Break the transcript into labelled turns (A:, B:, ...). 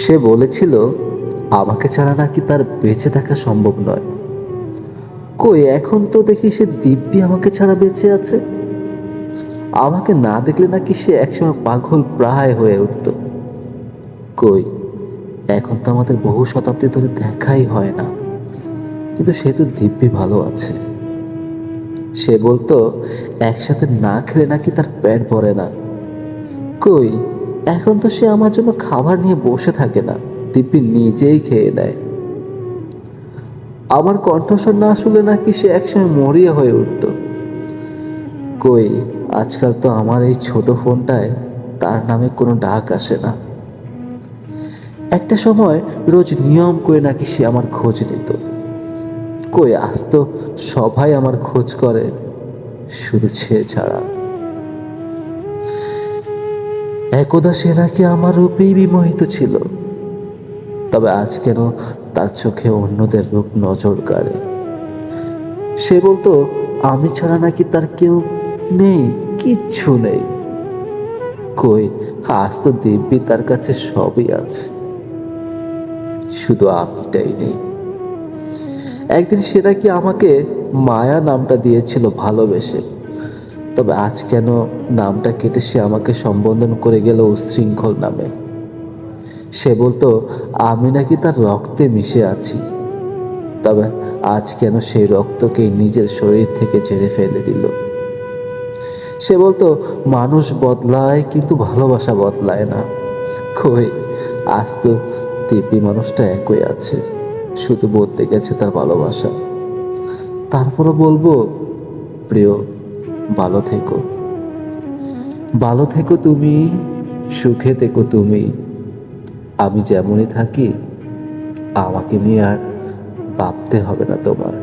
A: সে বলেছিল আমাকে ছাড়া নাকি তার বেঁচে থাকা সম্ভব নয়। কই এখন তো দেখি সে দিব্যি আমাকে ছাড়া বেঁচে আছে। আমাকে না দেখলে নাকি সে একসময় পাগল প্রায় হয়ে উঠত। কই এখন তো আমাদের বহু শতাব্দী ধরে দেখাই হয় না, কিন্তু সে তো দিব্যি ভালো আছে। সে বলতো একসাথে না খেলে নাকি তার পেট ভরে না। কই এখন তো সে আমার জন্য খাবার নিয়ে বসে থাকে না, দিব্যি নিজেই খেয়ে নেয়। আমার কণ্ঠস্বর না শুনলে নাকি সে একসময় মরিয়া হয়ে উঠত। কই আজকাল তো আমার এই ছোট ফোনটায় তার নামে কোনো ডাক আসে না। একটা সময় রোজ নিয়ম করে নাকি সে আমার খোঁজ নিত। কই আজ তো সবাই আমার খোঁজ করে, শুধু সে ছাড়া। একদা সে নাকি আমার রূপেই বিমোহিত ছিল, তবে আজ কেন তার চোখে অন্যদের রূপ নজর কাড়ে। সে বলতো আমি ছাড়া নাকি তার কেউ নেই, কিচ্ছু নেই। কই আজ তো দিব্যি তার কাছে সবই আছে, শুধু আমিটাই নেই। একদিন সে নাকি আমাকে মায়া নামটা দিয়েছিল ভালোবেসে, তবে আজ কেন নামটা কেটে সে আমাকে সম্বোধন করে গেল উচ্ছৃঙ্খল নামে। সে বলতো আমি নাকি তার রক্তে মিশে আছি, তবে আজ কেন সেই রক্তকে নিজের শরীর থেকে ঝেড়ে ফেলে দিল। সে বলতো মানুষ বদলায় কিন্তু ভালোবাসা বদলায় না। কই আজ তো দিব্যি মানুষটা একই আছে, শুধু বদলে গেছে তার ভালোবাসা। তারপরও বলবো প্রিয়, ভালো থেকো, ভালো থেকো তুমি, সুখে থেকো তুমি। আমি যেমনই থাকি আমাকে নিয়ে আর ভাবতে হবে না তোমার।